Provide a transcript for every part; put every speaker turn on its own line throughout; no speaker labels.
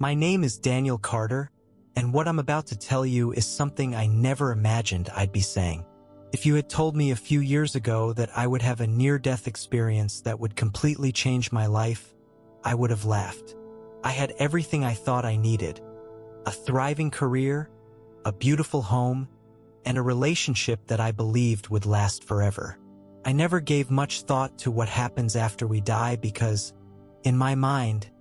My name is Daniel Carter, and what I'm about to tell you is something I never imagined I'd be saying. If you had told me a few years ago that I would have a near-death experience that would completely change my life, I would have laughed. I had everything I thought I needed: a thriving career, a beautiful home, and a relationship that I believed would last forever. I never gave much thought to what happens after we die because, in my mind,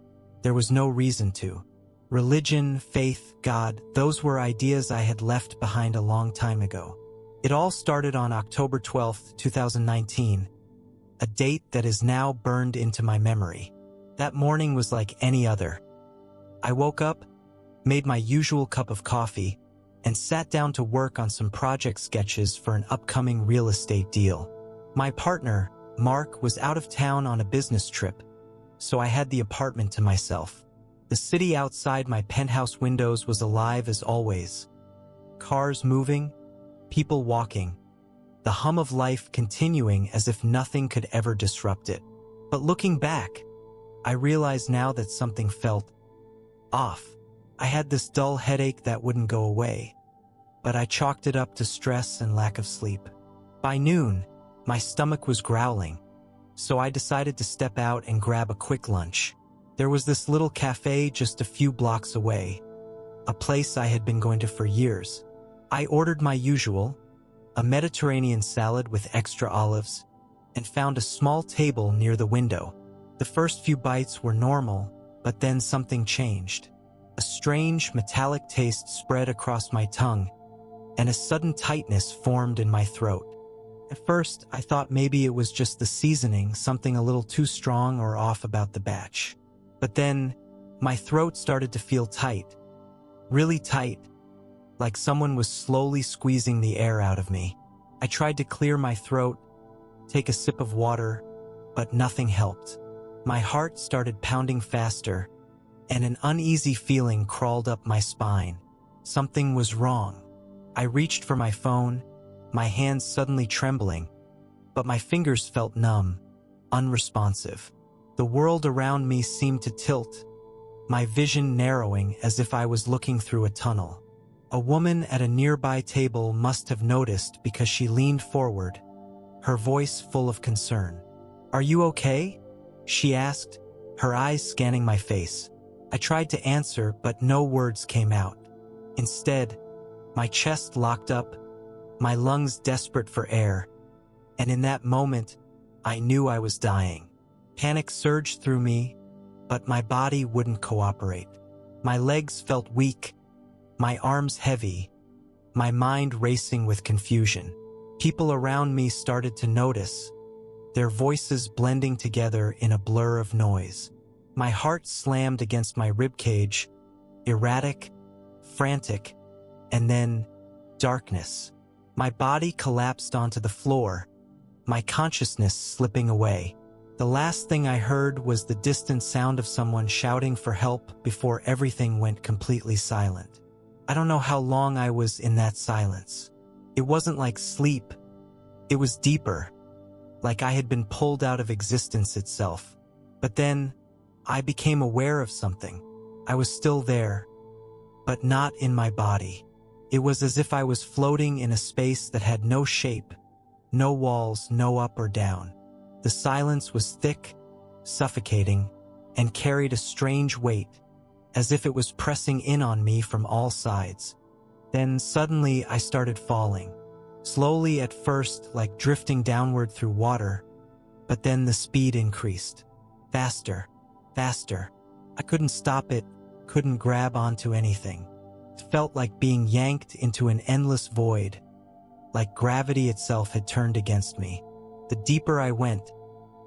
there was no reason to. Religion, faith, God, those were ideas I had left behind a long time ago. It all started on October 12, 2019, a date that is now burned into my memory. That morning was like any other. I woke up, made my usual cup of coffee, and sat down to work on some project sketches for an upcoming real estate deal. My partner, Mark, was out of town on a business trip, so I had the apartment to myself. The city outside my penthouse windows was alive as always. Cars moving, people walking, the hum of life continuing as if nothing could ever disrupt it. But looking back, I realize now that something felt off. I had this dull headache that wouldn't go away, but I chalked it up to stress and lack of sleep. By noon, my stomach was growling, so I decided to step out and grab a quick lunch. There was this little cafe just a few blocks away, a place I had been going to for years. I ordered my usual, a Mediterranean salad with extra olives, and found a small table near the window. The first few bites were normal, but then something changed. A strange, metallic taste spread across my tongue, and a sudden tightness formed in my throat. At first, I thought maybe it was just the seasoning, something a little too strong or off about the batch. But then, my throat started to feel tight, really tight, like someone was slowly squeezing the air out of me. I tried to clear my throat, take a sip of water, but nothing helped. My heart started pounding faster, and an uneasy feeling crawled up my spine. Something was wrong. I reached for my phone, my hands suddenly trembling, but my fingers felt numb, unresponsive. The world around me seemed to tilt, my vision narrowing as if I was looking through a tunnel. A woman at a nearby table must have noticed because she leaned forward, her voice full of concern. "Are you okay?" she asked, her eyes scanning my face. I tried to answer, but no words came out. Instead, my chest locked up, my lungs desperate for air, and in that moment, I knew I was dying. Panic surged through me, but my body wouldn't cooperate. My legs felt weak, my arms heavy, my mind racing with confusion. People around me started to notice, their voices blending together in a blur of noise. My heart slammed against my ribcage, erratic, frantic, and then darkness. My body collapsed onto the floor, my consciousness slipping away. The last thing I heard was the distant sound of someone shouting for help before everything went completely silent. I don't know how long I was in that silence. It wasn't like sleep. It was deeper, like I had been pulled out of existence itself. But then, I became aware of something. I was still there, but not in my body. It was as if I was floating in a space that had no shape, no walls, no up or down. The silence was thick, suffocating, and carried a strange weight, as if it was pressing in on me from all sides. Then suddenly I started falling. Slowly at first, like drifting downward through water, but then the speed increased. Faster, faster. I couldn't stop it, couldn't grab onto anything. It felt like being yanked into an endless void, like gravity itself had turned against me. The deeper I went,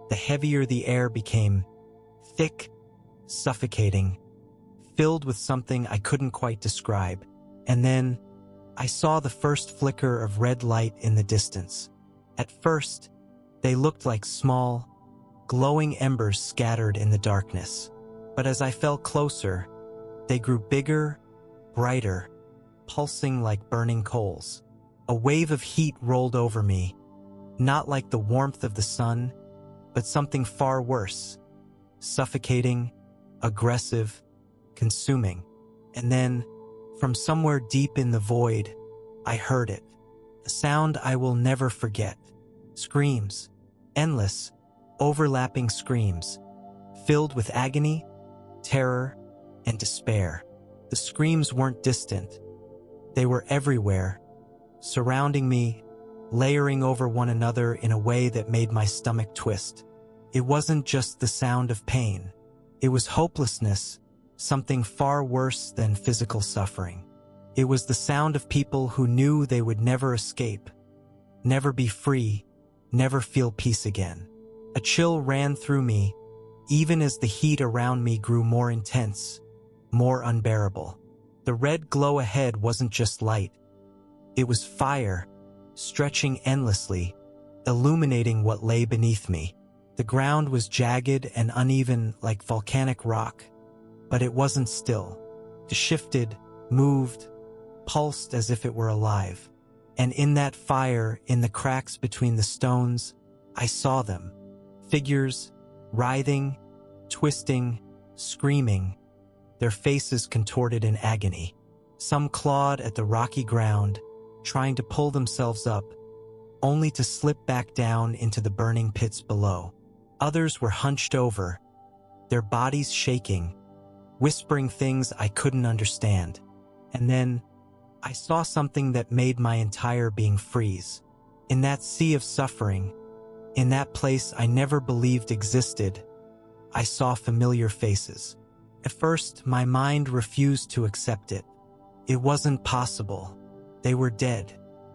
the heavier the air became, thick, suffocating, filled with something I couldn't quite describe. And then, I saw the first flicker of red light in the distance. At first, they looked like small, glowing embers scattered in the darkness. But as I fell closer, they grew bigger, brighter, pulsing like burning coals. A wave of heat rolled over me, not like the warmth of the sun, but something far worse, suffocating, aggressive, consuming. And then, from somewhere deep in the void, I heard it. A sound I will never forget. Screams. Endless, overlapping screams. Filled with agony, terror, and despair. The screams weren't distant. They were everywhere, surrounding me, layering over one another in a way that made my stomach twist. It wasn't just the sound of pain. It was hopelessness, something far worse than physical suffering. It was the sound of people who knew they would never escape, never be free, never feel peace again. A chill ran through me, even as the heat around me grew more intense, more unbearable. The red glow ahead wasn't just light. It was fire, stretching endlessly, illuminating what lay beneath me. The ground was jagged and uneven like volcanic rock, but it wasn't still. It shifted, moved, pulsed as if it were alive. And in that fire, in the cracks between the stones, I saw them. Figures, writhing, twisting, screaming, their faces contorted in agony. Some clawed at the rocky ground, trying to pull themselves up, only to slip back down into the burning pits below. Others were hunched over, their bodies shaking, whispering things I couldn't understand. And then, I saw something that made my entire being freeze. In that sea of suffering, in that place I never believed existed, I saw familiar faces. At first, my mind refused to accept it. It wasn't possible. They were dead.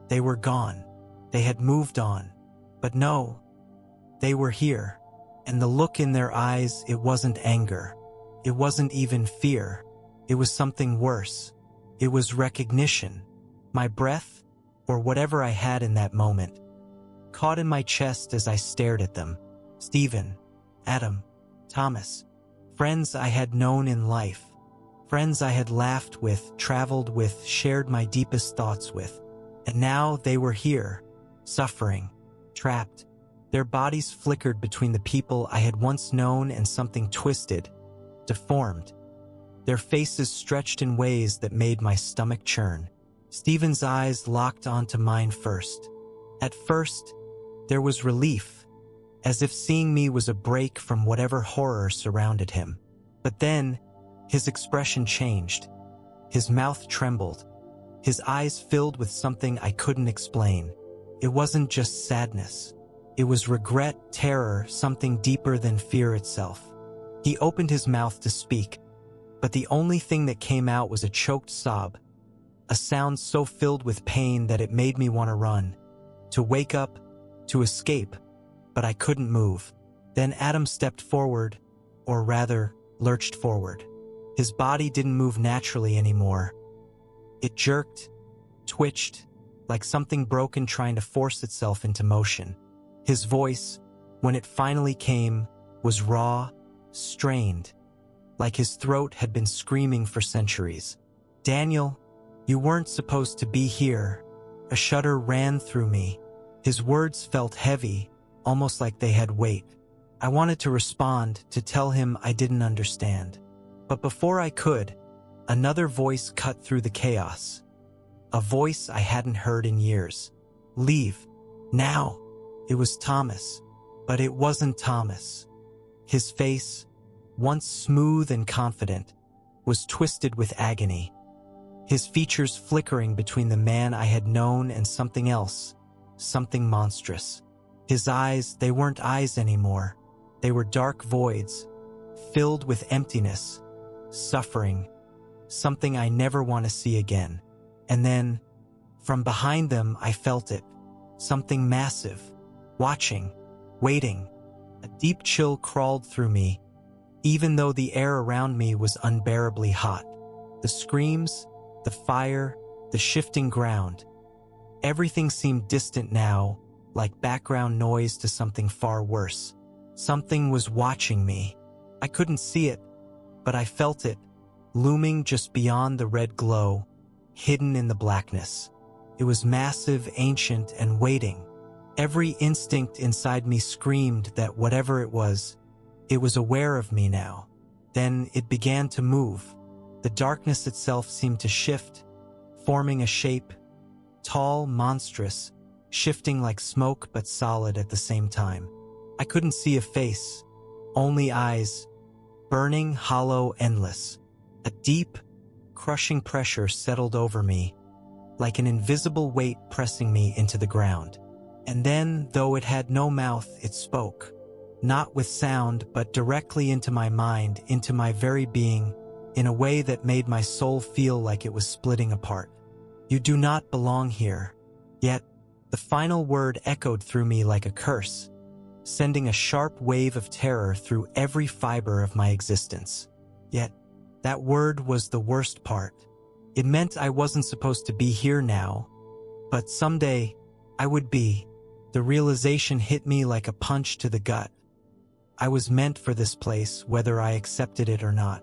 They were gone. They had moved on. But no, they were here. And the look in their eyes, it wasn't anger. It wasn't even fear. It was something worse. It was recognition. My breath, or whatever I had in that moment, caught in my chest as I stared at them. Stephen, Adam, Thomas, friends I had known in life, friends I had laughed with, traveled with, shared my deepest thoughts with. And now they were here, suffering, trapped. Their bodies flickered between the people I had once known and something twisted, deformed. Their faces stretched in ways that made my stomach churn. Stephen's eyes locked onto mine first. At first, there was relief, as if seeing me was a break from whatever horror surrounded him. But then, his expression changed. His mouth trembled. His eyes filled with something I couldn't explain. It wasn't just sadness. It was regret, terror, something deeper than fear itself. He opened his mouth to speak, but the only thing that came out was a choked sob, a sound so filled with pain that it made me want to run, to wake up, to escape, but I couldn't move. Then Adam stepped forward, or rather, lurched forward. His body didn't move naturally anymore. It jerked, twitched, like something broken trying to force itself into motion. His voice, when it finally came, was raw, strained, like his throat had been screaming for centuries. Daniel, you weren't supposed to be here. A shudder ran through me. His words felt heavy, almost like they had weight. I wanted to respond, to tell him I didn't understand. But before I could, another voice cut through the chaos. A voice I hadn't heard in years. Leave. Now. It was Thomas. But it wasn't Thomas. His face, once smooth and confident, was twisted with agony. His features flickering between the man I had known and something else, something monstrous. His eyes, they weren't eyes anymore. They were dark voids, filled with emptiness, suffering, something I never want to see again. And then, from behind them, I felt it, something massive, watching, waiting. A deep chill crawled through me, even though the air around me was unbearably hot. The screams, the fire, the shifting ground. Everything seemed distant now, like background noise to something far worse. Something was watching me. I couldn't see it, but I felt it, looming just beyond the red glow, hidden in the blackness. It was massive, ancient, and waiting. Every instinct inside me screamed that whatever it was aware of me now. Then it began to move, The darkness itself seemed to shift, forming a shape, tall, monstrous, shifting like smoke but solid at the same time. I couldn't see a face, only eyes, burning, hollow, endless. A deep, crushing pressure settled over me, like an invisible weight pressing me into the ground. And then, though it had no mouth, it spoke, not with sound, but directly into my mind, into my very being, in a way that made my soul feel like it was splitting apart. You do not belong here. Yet, the final word echoed through me like a curse, sending a sharp wave of terror through every fiber of my existence. Yet, that word was the worst part. It meant I wasn't supposed to be here now, but someday I would be. The realization hit me like a punch to the gut. I was meant for this place, whether I accepted it or not.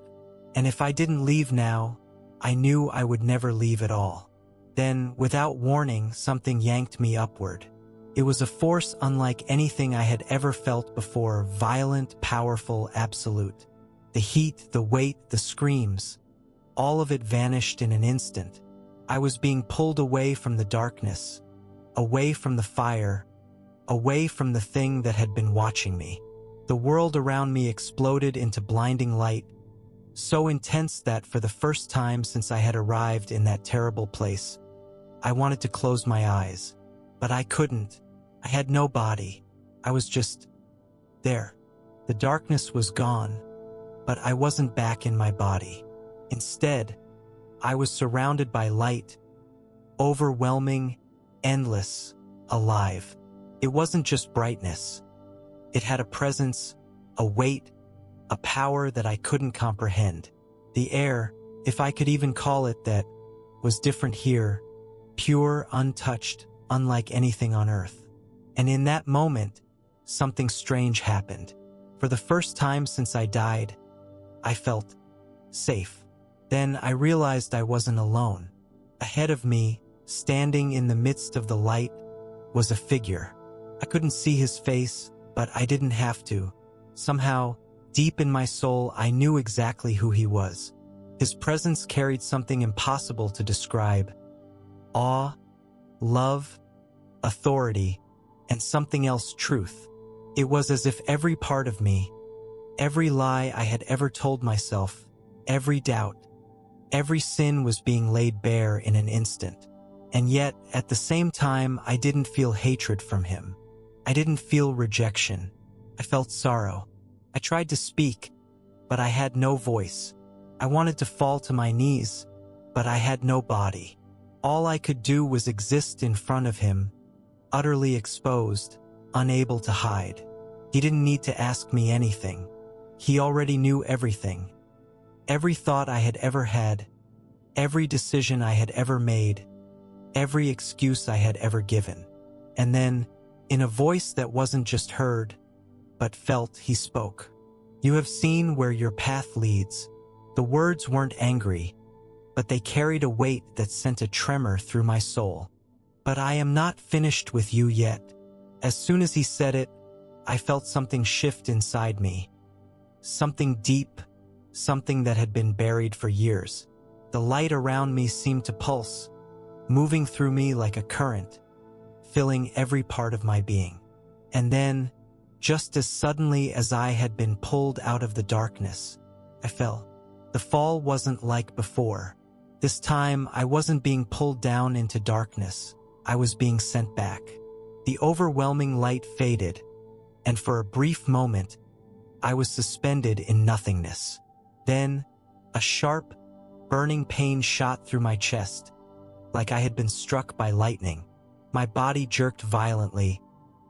And if I didn't leave now, I knew I would never leave at all. Then, without warning, something yanked me upward. It was a force unlike anything I had ever felt before, violent, powerful, absolute. The heat, the weight, the screams, all of it vanished in an instant. I was being pulled away from the darkness, away from the fire, away from the thing that had been watching me. The world around me exploded into blinding light, so intense that for the first time since I had arrived in that terrible place, I wanted to close my eyes, but I couldn't. I had no body. I was just there. The darkness was gone, but I wasn't back in my body. Instead, I was surrounded by light, overwhelming, endless, alive. It wasn't just brightness. It had a presence, a weight, a power that I couldn't comprehend. The air, if I could even call it that, was different here, pure, untouched, unlike anything on earth. And in that moment, something strange happened. For the first time since I died, I felt safe. Then I realized I wasn't alone. Ahead of me, standing in the midst of the light, was a figure. I couldn't see his face, but I didn't have to. Somehow, deep in my soul, I knew exactly who he was. His presence carried something impossible to describe. Awe, love, authority, and something else, truth. It was as if every part of me, every lie I had ever told myself, every doubt, every sin was being laid bare in an instant. And yet, at the same time, I didn't feel hatred from him. I didn't feel rejection. I felt sorrow. I tried to speak, but I had no voice. I wanted to fall to my knees, but I had no body. All I could do was exist in front of him, utterly exposed, unable to hide. He didn't need to ask me anything. He already knew everything. Every thought I had ever had, every decision I had ever made, every excuse I had ever given. And then, in a voice that wasn't just heard, but felt, he spoke. You have seen where your path leads. The words weren't angry, but they carried a weight that sent a tremor through my soul. But I am not finished with you yet. As soon as he said it, I felt something shift inside me. Something deep, something that had been buried for years. The light around me seemed to pulse, moving through me like a current, filling every part of my being. And then, just as suddenly as I had been pulled out of the darkness, I fell. The fall wasn't like before. This time, I wasn't being pulled down into darkness. I was being sent back. The overwhelming light faded, and for a brief moment, I was suspended in nothingness. Then, a sharp, burning pain shot through my chest, like I had been struck by lightning. My body jerked violently,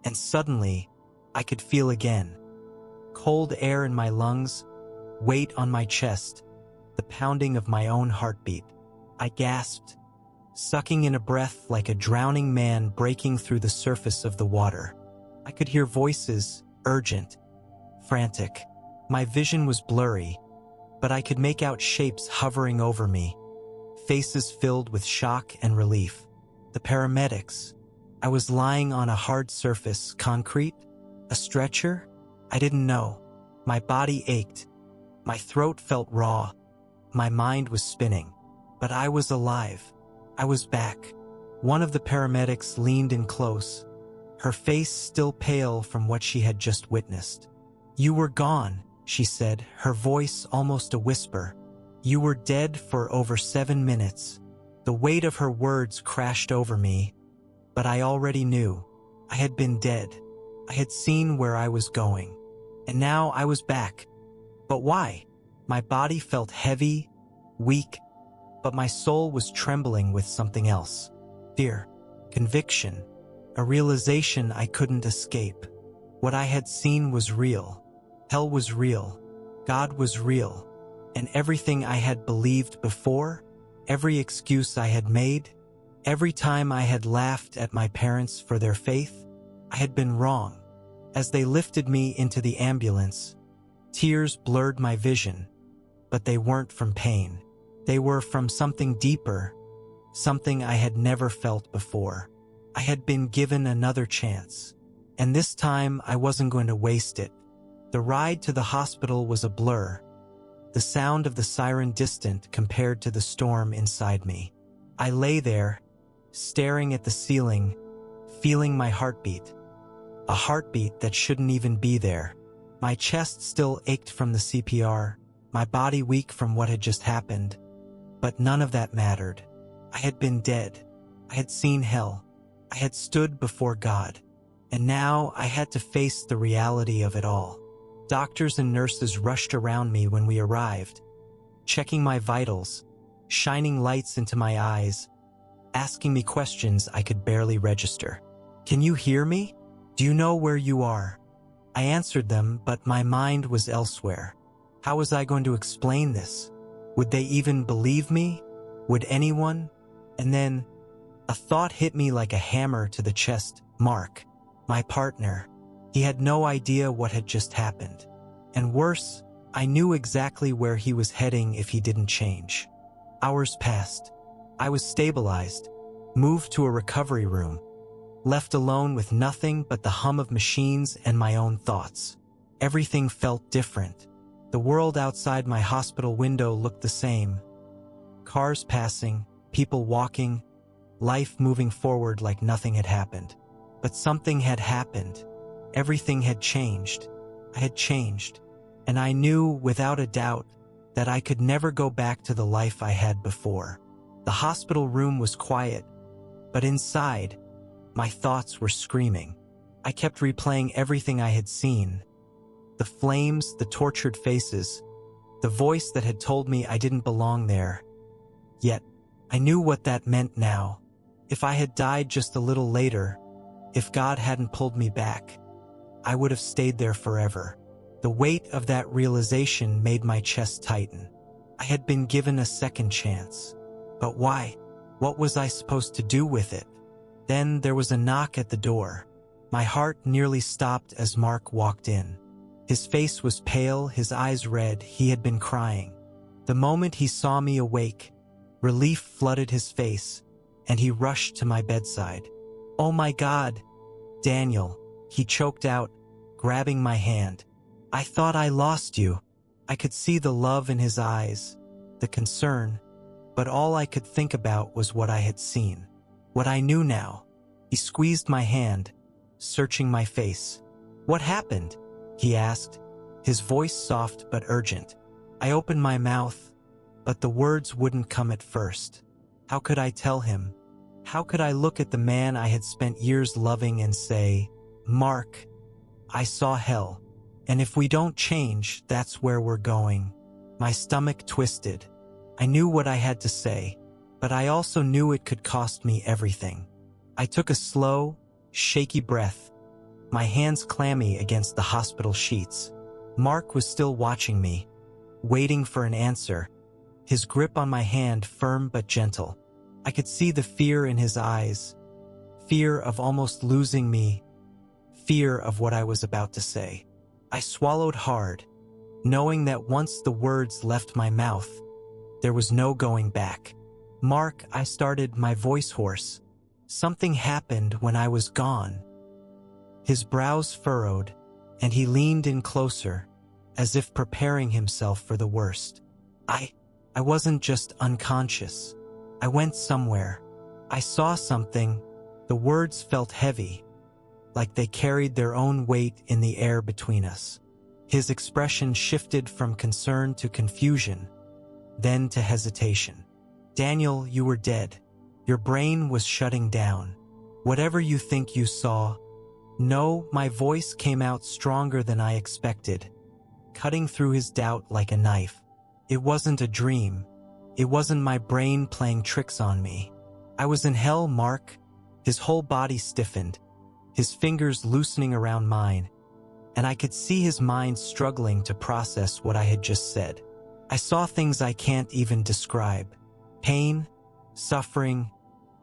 and suddenly, I could feel again. Cold air in my lungs, weight on my chest, the pounding of my own heartbeat. I gasped, sucking in a breath like a drowning man breaking through the surface of the water. I could hear voices, urgent, frantic. My vision was blurry, but I could make out shapes hovering over me, faces filled with shock and relief. The paramedics. I was lying on a hard surface, concrete, a stretcher? I didn't know. My body ached. My throat felt raw, my mind was spinning. But I was alive. I was back. One of the paramedics leaned in close, her face still pale from what she had just witnessed. "You were gone," she said, her voice almost a whisper. "You were dead for over 7 minutes." The weight of her words crashed over me, but I already knew. I had been dead. I had seen where I was going. And now I was back. But why? My body felt heavy, weak, but my soul was trembling with something else. Fear, conviction, a realization I couldn't escape. What I had seen was real. Hell was real. God was real. And everything I had believed before, every excuse I had made, every time I had laughed at my parents for their faith, I had been wrong. As they lifted me into the ambulance, tears blurred my vision, but they weren't from pain. They were from something deeper, something I had never felt before. I had been given another chance, and this time I wasn't going to waste it. The ride to the hospital was a blur, the sound of the siren distant compared to the storm inside me. I lay there, staring at the ceiling, feeling my heartbeat. A heartbeat that shouldn't even be there. My chest still ached from the CPR, my body weak from what had just happened. But none of that mattered. I had been dead. I had seen hell. I had stood before God. And now I had to face the reality of it all. Doctors and nurses rushed around me when we arrived, checking my vitals, shining lights into my eyes, asking me questions I could barely register. "Can you hear me? Do you know where you are?" I answered them, but my mind was elsewhere. How was I going to explain this? Would they even believe me? Would anyone? And then a thought hit me like a hammer to the chest. Mark, my partner. He had no idea what had just happened. And worse, I knew exactly where he was heading if he didn't change. Hours passed. I was stabilized, moved to a recovery room, left alone with nothing but the hum of machines and my own thoughts. Everything felt different. The world outside my hospital window looked the same. Cars passing, people walking, life moving forward like nothing had happened. But something had happened. Everything had changed. I had changed. And I knew without a doubt that I could never go back to the life I had before. The hospital room was quiet, but inside, my thoughts were screaming. I kept replaying everything I had seen. The flames, the tortured faces, the voice that had told me I didn't belong there. Yet, I knew what that meant now. If I had died just a little later, if God hadn't pulled me back, I would have stayed there forever. The weight of that realization made my chest tighten. I had been given a second chance. But why? What was I supposed to do with it? Then there was a knock at the door. My heart nearly stopped as Mark walked in. His face was pale, his eyes red, he had been crying. The moment he saw me awake, relief flooded his face, and he rushed to my bedside. "Oh my God, Daniel," he choked out, grabbing my hand. "I thought I lost you." I could see the love in his eyes, the concern, but all I could think about was what I had seen, what I knew now. He squeezed my hand, searching my face. "What happened?" he asked, his voice soft but urgent. I opened my mouth, but the words wouldn't come at first. How could I tell him? How could I look at the man I had spent years loving and say, "Mark, I saw hell, and if we don't change, that's where we're going." My stomach twisted. I knew what I had to say, but I also knew it could cost me everything. I took a slow, shaky breath, my hands clammy against the hospital sheets. Mark was still watching me, waiting for an answer, his grip on my hand firm but gentle. I could see the fear in his eyes, fear of almost losing me, fear of what I was about to say. I swallowed hard, knowing that once the words left my mouth, there was no going back. "Mark," I started, my voice hoarse. "Something happened when I was gone." His brows furrowed, and he leaned in closer, as if preparing himself for the worst. I wasn't just unconscious. I went somewhere. I saw something. The words felt heavy, like they carried their own weight in the air between us. His expression shifted from concern to confusion, then to hesitation. Daniel, you were dead. Your brain was shutting down. Whatever you think you saw. No, my voice came out stronger than I expected, cutting through his doubt like a knife. It wasn't a dream. It wasn't my brain playing tricks on me. I was in hell, Mark. His whole body stiffened, his fingers loosening around mine, and I could see his mind struggling to process what I had just said. I saw things I can't even describe. Pain, suffering,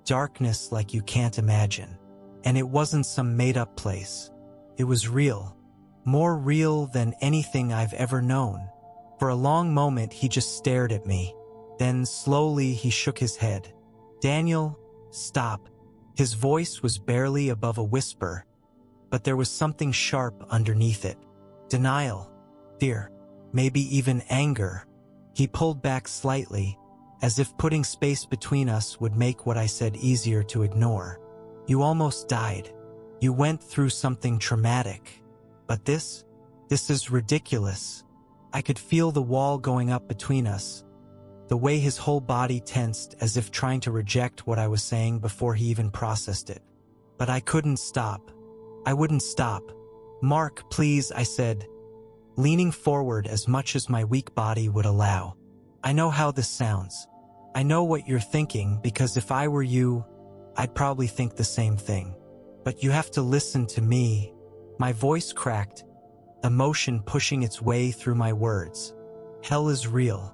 darkness like you can't imagine. And it wasn't some made-up place. It was real. More real than anything I've ever known. For a long moment, he just stared at me. Then, slowly, he shook his head. Daniel, stop. His voice was barely above a whisper, but there was something sharp underneath it. Denial, fear, maybe even anger. He pulled back slightly, as if putting space between us would make what I said easier to ignore. You almost died. You went through something traumatic. But this is ridiculous. I could feel the wall going up between us, the way his whole body tensed as if trying to reject what I was saying before he even processed it. But I couldn't stop. I wouldn't stop. Mark, please, I said, leaning forward as much as my weak body would allow. I know how this sounds. I know what you're thinking, because if I were you, I'd probably think the same thing. But you have to listen to me. My voice cracked, emotion pushing its way through my words. Hell is real,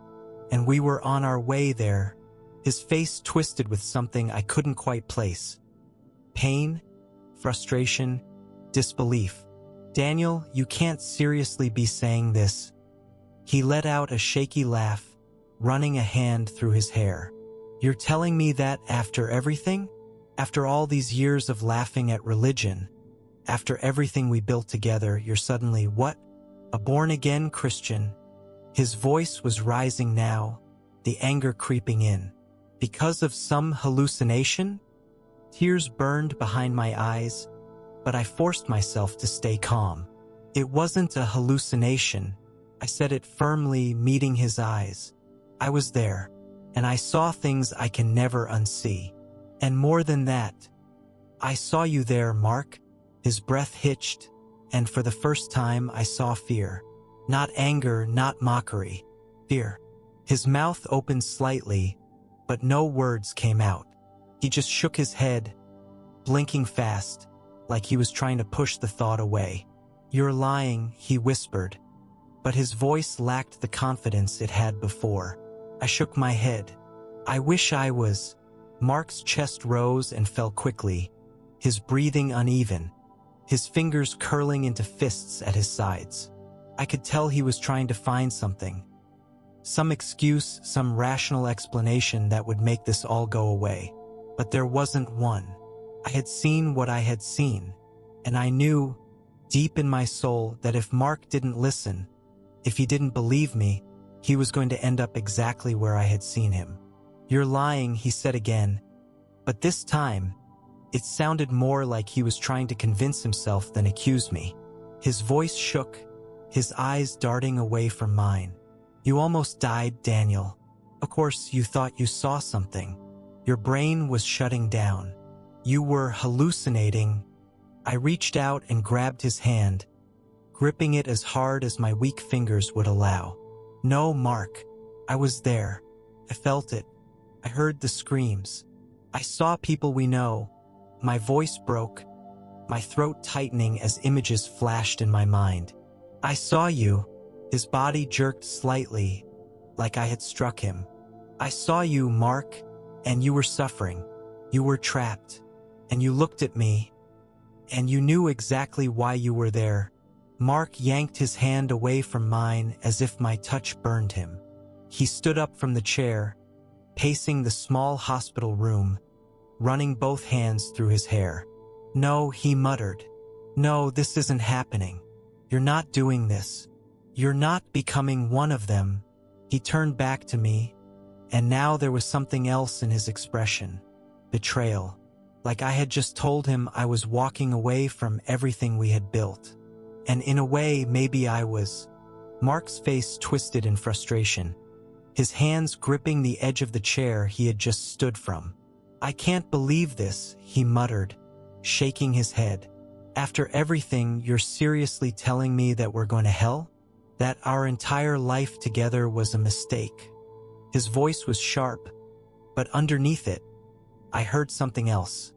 and we were on our way there. His face twisted with something I couldn't quite place. Pain, frustration, disbelief. Daniel, you can't seriously be saying this. He let out a shaky laugh, running a hand through his hair. You're telling me that after everything? After all these years of laughing at religion, after everything we built together, you're suddenly, what? A born-again Christian? His voice was rising now, the anger creeping in. Because of some hallucination? Tears burned behind my eyes, but I forced myself to stay calm. It wasn't a hallucination. I said it firmly, meeting his eyes. I was there, and I saw things I can never unsee. And more than that, I saw you there, Mark. His breath hitched, and for the first time I saw fear. Not anger, not mockery. Fear. His mouth opened slightly, but no words came out. He just shook his head, blinking fast, like he was trying to push the thought away. You're lying, he whispered, but his voice lacked the confidence it had before. I shook my head. I wish I was. Mark's chest rose and fell quickly, his breathing uneven, his fingers curling into fists at his sides. I could tell he was trying to find something. Some excuse, some rational explanation that would make this all go away. But there wasn't one. I had seen what I had seen, and I knew, deep in my soul, that if Mark didn't listen, if he didn't believe me, he was going to end up exactly where I had seen him. You're lying, he said again, but this time, it sounded more like he was trying to convince himself than accuse me. His voice shook, his eyes darting away from mine. You almost died, Daniel. Of course, you thought you saw something. Your brain was shutting down. You were hallucinating. I reached out and grabbed his hand, gripping it as hard as my weak fingers would allow. No, Mark. I was there. I felt it. I heard the screams. I saw people we know. My voice broke, my throat tightening as images flashed in my mind. I saw you. His body jerked slightly, like I had struck him. I saw you, Mark, and you were suffering. You were trapped, and you looked at me, and you knew exactly why you were there. Mark yanked his hand away from mine as if my touch burned him. He stood up from the chair, pacing the small hospital room, running both hands through his hair. No, he muttered. No, this isn't happening. You're not doing this. You're not becoming one of them. He turned back to me, And now there was something else in his expression. Betrayal. Like I had just told him I was walking away from everything we had built. And in a way, maybe I was. Mark's face twisted in frustration, his hands gripping the edge of the chair he had just stood from. "I can't believe this," he muttered, shaking his head. "After everything, you're seriously telling me that we're going to hell? That our entire life together was a mistake?" His voice was sharp, but underneath it, I heard something else.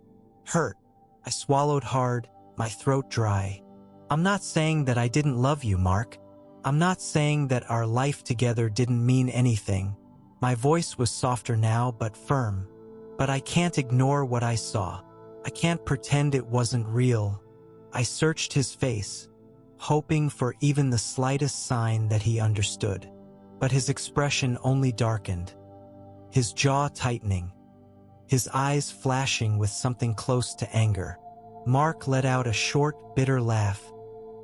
Hurt. I swallowed hard, my throat dry. "I'm not saying that I didn't love you, Mark. I'm not saying that our life together didn't mean anything." My voice was softer now, but firm. "But I can't ignore what I saw. I can't pretend it wasn't real." I searched his face, hoping for even the slightest sign that he understood. But his expression only darkened, his jaw tightening, his eyes flashing with something close to anger. Mark let out a short, bitter laugh,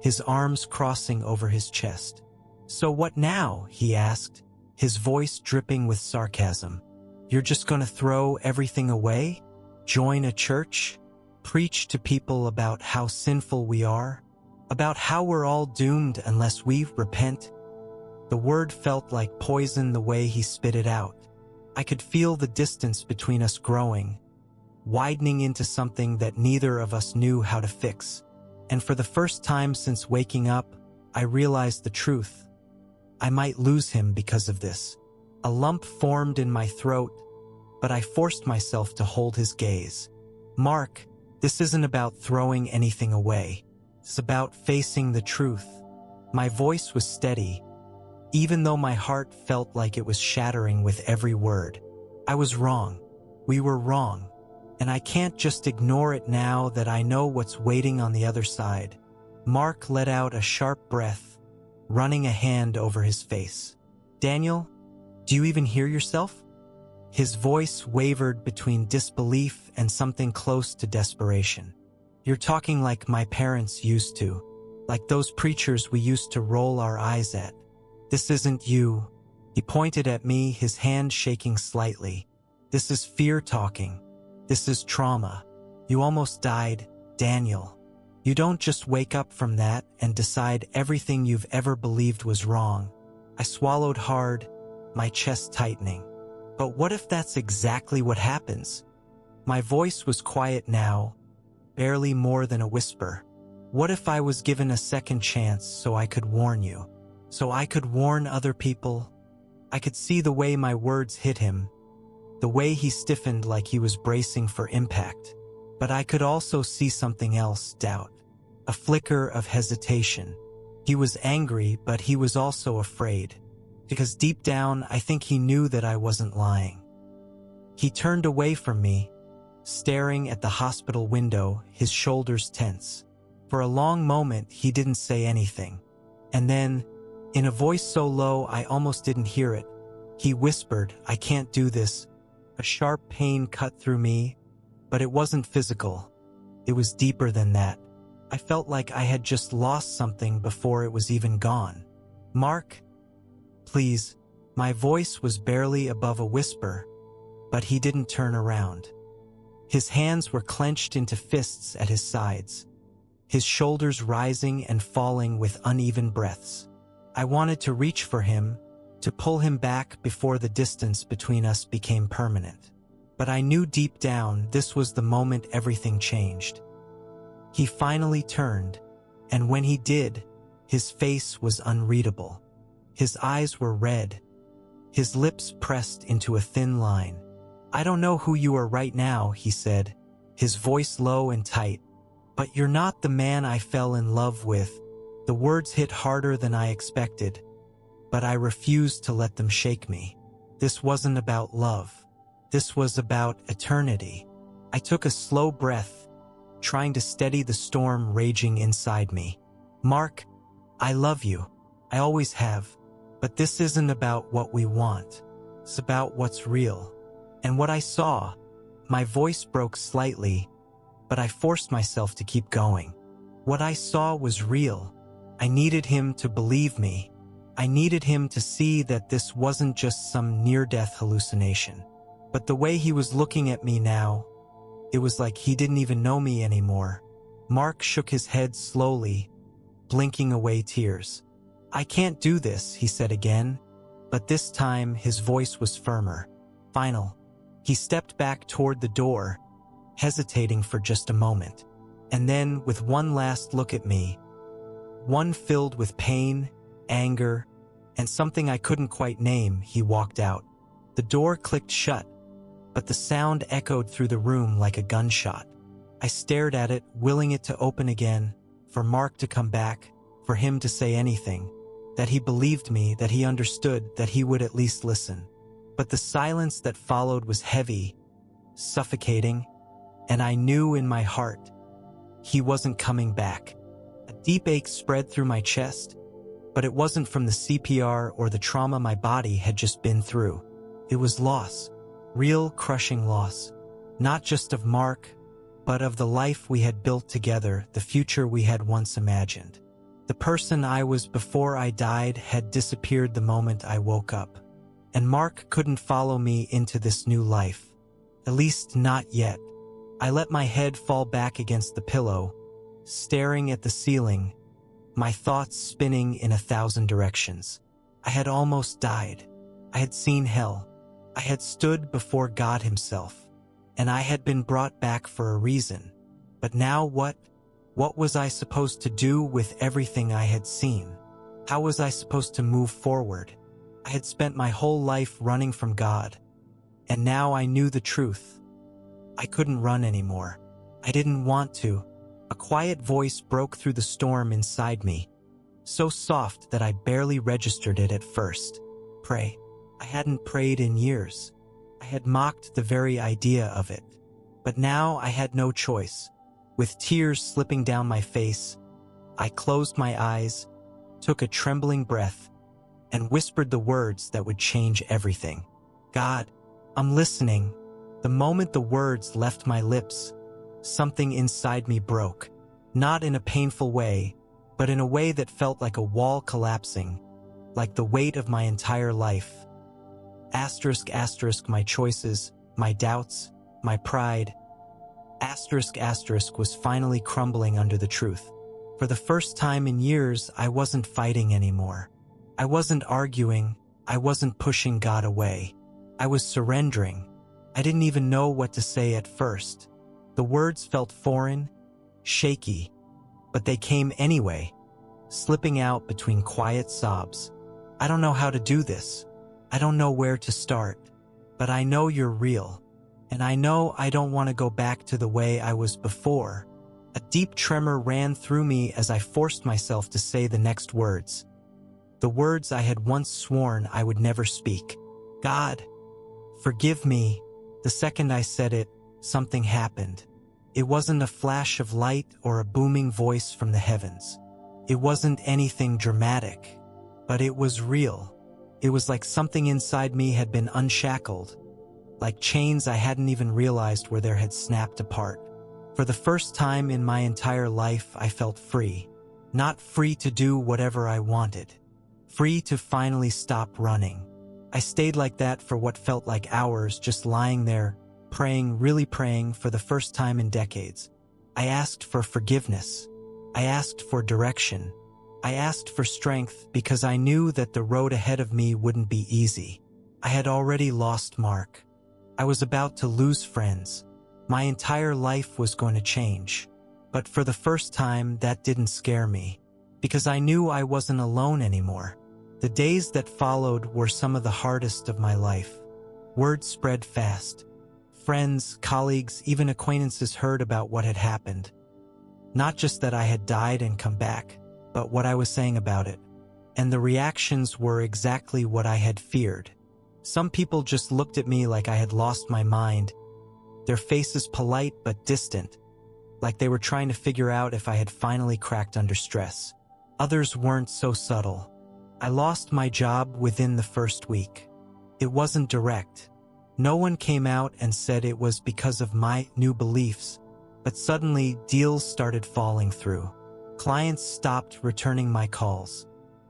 his arms crossing over his chest. "So what now?" he asked, his voice dripping with sarcasm. "You're just going to throw everything away? Join a church? Preach to people about how sinful we are? About how we're all doomed unless we repent?" The word felt like poison the way he spit it out. I could feel the distance between us growing, widening into something that neither of us knew how to fix. And for the first time since waking up, I realized the truth. I might lose him because of this. A lump formed in my throat, but I forced myself to hold his gaze. "Mark, this isn't about throwing anything away. It's about facing the truth." My voice was steady, even though my heart felt like it was shattering with every word. I was wrong. We were wrong. And I can't just ignore it now that I know what's waiting on the other side. Mark let out a sharp breath, running a hand over his face. "Daniel, do you even hear yourself?" His voice wavered between disbelief and something close to desperation. "You're talking like my parents used to, like those preachers we used to roll our eyes at. This isn't you." He pointed at me, his hand shaking slightly. "This is fear talking. This is trauma. You almost died, Daniel. You don't just wake up from that and decide everything you've ever believed was wrong." I swallowed hard, my chest tightening. But what if that's exactly what happens? My voice was quiet now, barely more than a whisper. What if I was given a second chance so I could warn you? So I could warn other people? I could see the way my words hit him, the way he stiffened like he was bracing for impact. But I could also see something else, doubt, a flicker of hesitation. He was angry, but he was also afraid, because deep down I think he knew that I wasn't lying. He turned away from me, staring at the hospital window, his shoulders tense. For a long moment he didn't say anything. And then, in a voice so low I almost didn't hear it, he whispered, "I can't do this." A sharp pain cut through me, but it wasn't physical. It was deeper than that. I felt like I had just lost something before it was even gone. "Mark, please." My voice was barely above a whisper, but he didn't turn around. His hands were clenched into fists at his sides, his shoulders rising and falling with uneven breaths. I wanted to reach for him, to pull him back before the distance between us became permanent. But I knew deep down this was the moment everything changed. He finally turned, and when he did, his face was unreadable. His eyes were red, his lips pressed into a thin line. "I don't know who you are right now," he said, his voice low and tight, "but you're not the man I fell in love with." The words hit harder than I expected, but I refused to let them shake me. This wasn't about love. This was about eternity. I took a slow breath, trying to steady the storm raging inside me. "Mark, I love you. I always have. But this isn't about what we want. It's about what's real." And what I saw, my voice broke slightly, but I forced myself to keep going. What I saw was real. I needed him to believe me. I needed him to see that this wasn't just some near-death hallucination. But the way he was looking at me now, it was like he didn't even know me anymore. Mark shook his head slowly, blinking away tears. "I can't do this," he said again, but this time his voice was firmer. Final. He stepped back toward the door, hesitating for just a moment. And then, with one last look at me, one filled with pain, anger, and something I couldn't quite name, he walked out. The door clicked shut, but the sound echoed through the room like a gunshot. I stared at it, willing it to open again, for Mark to come back, for him to say anything, that he believed me, that he understood, that he would at least listen. But the silence that followed was heavy, suffocating, and I knew in my heart he wasn't coming back. A deep ache spread through my chest, but it wasn't from the CPR or the trauma my body had just been through. It was loss, real crushing loss, not just of Mark, but of the life we had built together, the future we had once imagined. The person I was before I died had disappeared the moment I woke up, and Mark couldn't follow me into this new life. At least not yet. I let my head fall back against the pillow, staring at the ceiling, my thoughts spinning in 1,000 directions. I had almost died. I had seen hell. I had stood before God himself, and I had been brought back for a reason. But now what? What was I supposed to do with everything I had seen? How was I supposed to move forward? I had spent my whole life running from God, and now I knew the truth. I couldn't run anymore. I didn't want to. A quiet voice broke through the storm inside me, so soft that I barely registered it at first. Pray. I hadn't prayed in years. I had mocked the very idea of it. But now I had no choice. With tears slipping down my face, I closed my eyes, took a trembling breath, and whispered the words that would change everything. God, I'm listening. The moment the words left my lips, something inside me broke. Not in a painful way, but in a way that felt like a wall collapsing, like the weight of my entire life. Asterisk, asterisk, my choices, my doubts, my pride. Asterisk, asterisk was finally crumbling under the truth. For the first time in years, I wasn't fighting anymore. I wasn't arguing. I wasn't pushing God away. I was surrendering. I didn't even know what to say at first. The words felt foreign, shaky, but they came anyway, slipping out between quiet sobs. I don't know how to do this. I don't know where to start, but I know you're real, and I know I don't want to go back to the way I was before. A deep tremor ran through me as I forced myself to say the next words. The words I had once sworn I would never speak. God, forgive me. The second I said it, something happened. It wasn't a flash of light or a booming voice from the heavens. It wasn't anything dramatic, but it was real. It was like something inside me had been unshackled, like chains I hadn't even realized were there had snapped apart. For the first time in my entire life, I felt free. Not free to do whatever I wanted. Free to finally stop running. I stayed like that for what felt like hours, just lying there, praying, really praying for the first time in decades. I asked for forgiveness. I asked for direction. I asked for strength because I knew that the road ahead of me wouldn't be easy. I had already lost Mark. I was about to lose friends. My entire life was going to change. But for the first time, that didn't scare me, because I knew I wasn't alone anymore. The days that followed were some of the hardest of my life. Word spread fast. Friends, colleagues, even acquaintances heard about what had happened. Not just that I had died and come back, but what I was saying about it. And the reactions were exactly what I had feared. Some people just looked at me like I had lost my mind, their faces polite but distant, like they were trying to figure out if I had finally cracked under stress. Others weren't so subtle. I lost my job within the first week. It wasn't direct. No one came out and said it was because of my new beliefs, but suddenly deals started falling through. Clients stopped returning my calls.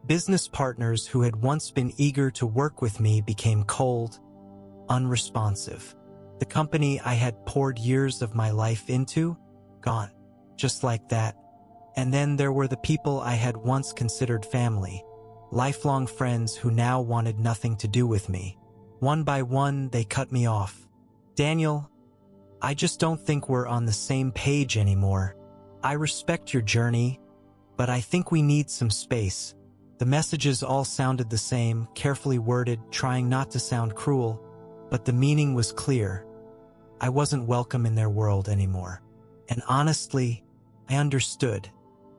Business partners who had once been eager to work with me became cold, unresponsive. The company I had poured years of my life into, gone, just like that. And then there were the people I had once considered family, lifelong friends who now wanted nothing to do with me. One by one, they cut me off. Daniel, I just don't think we're on the same page anymore. I respect your journey, but I think we need some space. The messages all sounded the same, carefully worded, trying not to sound cruel, but the meaning was clear. I wasn't welcome in their world anymore. And honestly, I understood.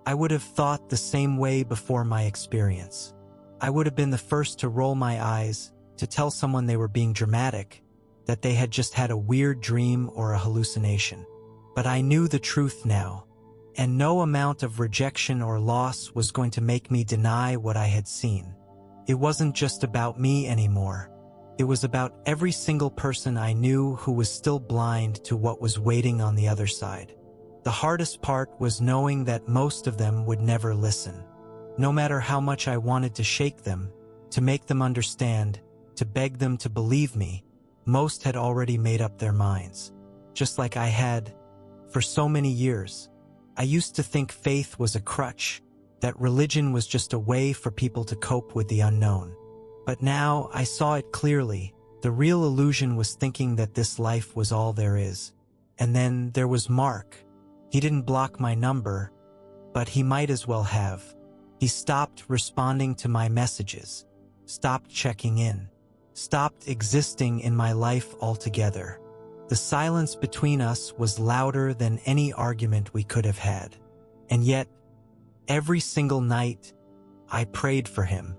I would have thought the same way before my experience. I would have been the first to roll my eyes, to tell someone they were being dramatic, that they had just had a weird dream or a hallucination. But I knew the truth now, and no amount of rejection or loss was going to make me deny what I had seen. It wasn't just about me anymore. It was about every single person I knew who was still blind to what was waiting on the other side. The hardest part was knowing that most of them would never listen. No matter how much I wanted to shake them, to make them understand, to beg them to believe me, most had already made up their minds. Just like I had, for so many years. I used to think faith was a crutch, that religion was just a way for people to cope with the unknown. But now I saw it clearly. The real illusion was thinking that this life was all there is. And then there was Mark. He didn't block my number, but he might as well have. He stopped responding to my messages, stopped checking in, stopped existing in my life altogether. The silence between us was louder than any argument we could have had. And yet, every single night, I prayed for him,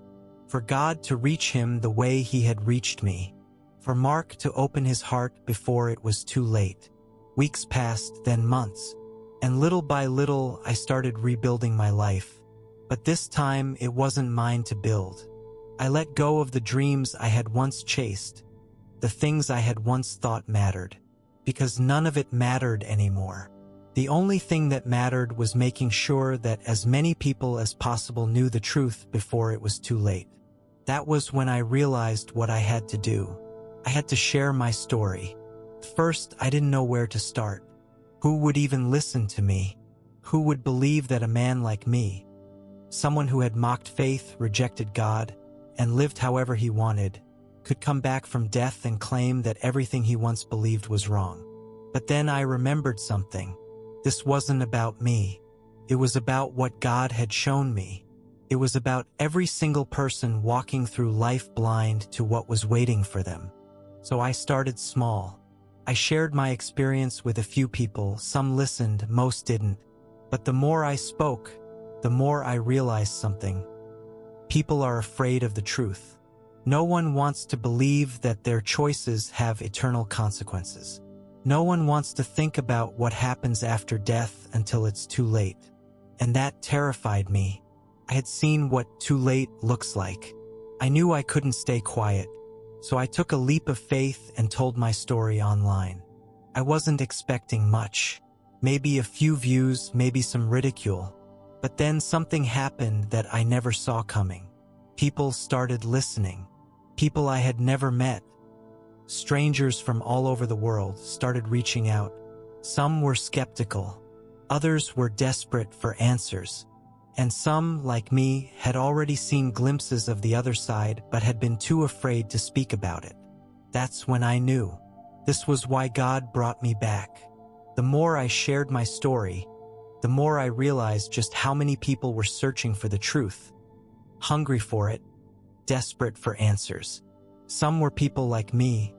for God to reach him the way he had reached me, for Mark to open his heart before it was too late. Weeks passed, then months, and little by little I started rebuilding my life. But this time it wasn't mine to build. I let go of the dreams I had once chased, the things I had once thought mattered, because none of it mattered anymore. The only thing that mattered was making sure that as many people as possible knew the truth before it was too late. That was when I realized what I had to do. I had to share my story. First, I didn't know where to start. Who would even listen to me? Who would believe that a man like me, someone who had mocked faith, rejected God, and lived however he wanted, could come back from death and claim that everything he once believed was wrong? But then I remembered something. This wasn't about me. It was about what God had shown me. It was about every single person walking through life blind to what was waiting for them. So I started small. I shared my experience with a few people. Some listened, most didn't. But the more I spoke, the more I realized something. People are afraid of the truth. No one wants to believe that their choices have eternal consequences. No one wants to think about what happens after death until it's too late. And that terrified me. I had seen what too late looks like. I knew I couldn't stay quiet, so I took a leap of faith and told my story online. I wasn't expecting much. Maybe a few views, maybe some ridicule. But then something happened that I never saw coming. People started listening. People I had never met. Strangers from all over the world started reaching out. Some were skeptical. Others were desperate for answers. And some, like me, had already seen glimpses of the other side but had been too afraid to speak about it. That's when I knew. This was why God brought me back. The more I shared my story, the more I realized just how many people were searching for the truth, hungry for it, desperate for answers. Some were people like me,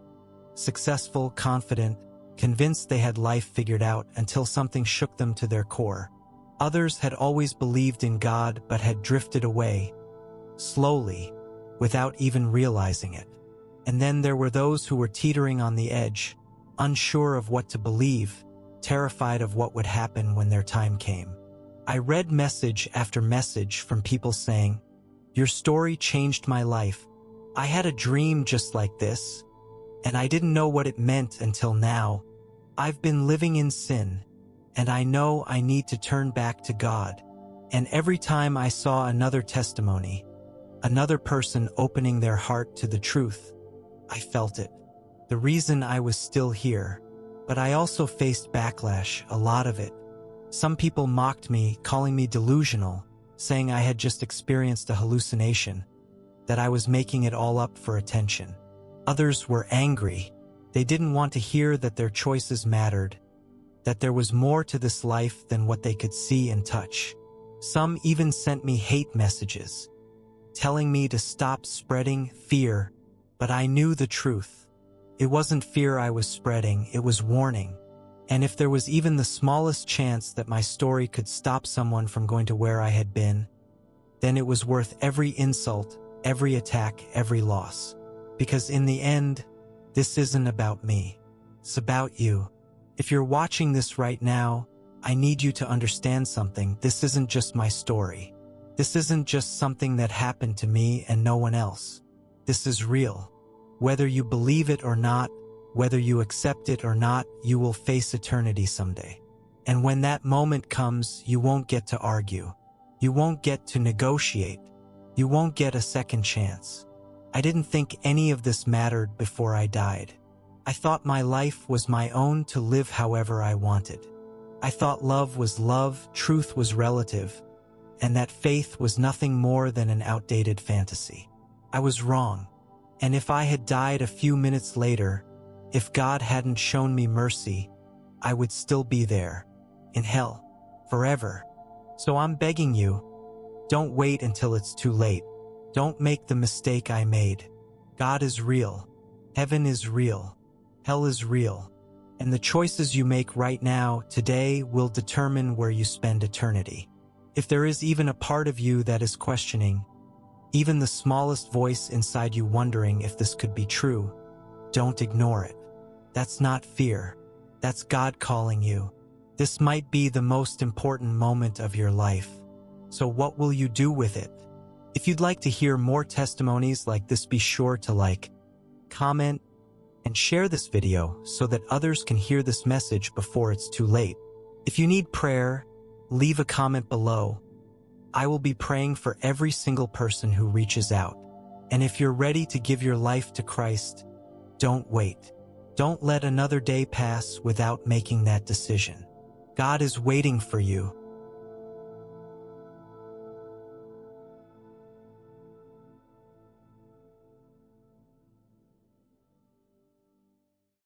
successful, confident, convinced they had life figured out until something shook them to their core. Others had always believed in God but had drifted away, slowly, without even realizing it. And then there were those who were teetering on the edge, unsure of what to believe, terrified of what would happen when their time came. I read message after message from people saying, "Your story changed my life. I had a dream just like this, and I didn't know what it meant until now. I've been living in sin, and I know I need to turn back to God." And every time I saw another testimony, Another person opening their heart to the truth. I felt it. The reason I was still here. But I also faced backlash, a lot of it. Some people mocked me, calling me delusional, saying I had just experienced a hallucination, that I was making it all up for attention. Others were angry. They didn't want to hear that their choices mattered, that there was more to this life than what they could see and touch. Some even sent me hate messages, telling me to stop spreading fear, but I knew the truth. It wasn't fear I was spreading, it was warning. And if there was even the smallest chance that my story could stop someone from going to where I had been, then it was worth every insult, every attack, every loss. Because in the end, this isn't about me. It's about you. If you're watching this right now, I need you to understand something. This isn't just my story. This isn't just something that happened to me and no one else. This is real. Whether you believe it or not, whether you accept it or not, you will face eternity someday. And when that moment comes, you won't get to argue. You won't get to negotiate. You won't get a second chance. I didn't think any of this mattered before I died. I thought my life was my own to live however I wanted. I thought love was love, truth was relative, and that faith was nothing more than an outdated fantasy. I was wrong. And if I had died a few minutes later, if God hadn't shown me mercy, I would still be there, in hell, forever. So I'm begging you, don't wait until it's too late. Don't make the mistake I made. God is real. Heaven is real. Hell is real. And the choices you make right now, today, will determine where you spend eternity. If there is even a part of you that is questioning, even the smallest voice inside you wondering if this could be true, don't ignore it. That's not fear. That's God calling you. This might be the most important moment of your life. So what will you do with it? If you'd like to hear more testimonies like this, be sure to like, comment, and share this video so that others can hear this message before it's too late. If you need prayer, leave a comment below. I will be praying for every single person who reaches out. And if you're ready to give your life to Christ, don't wait. Don't let another day pass without making that decision. God is waiting for you.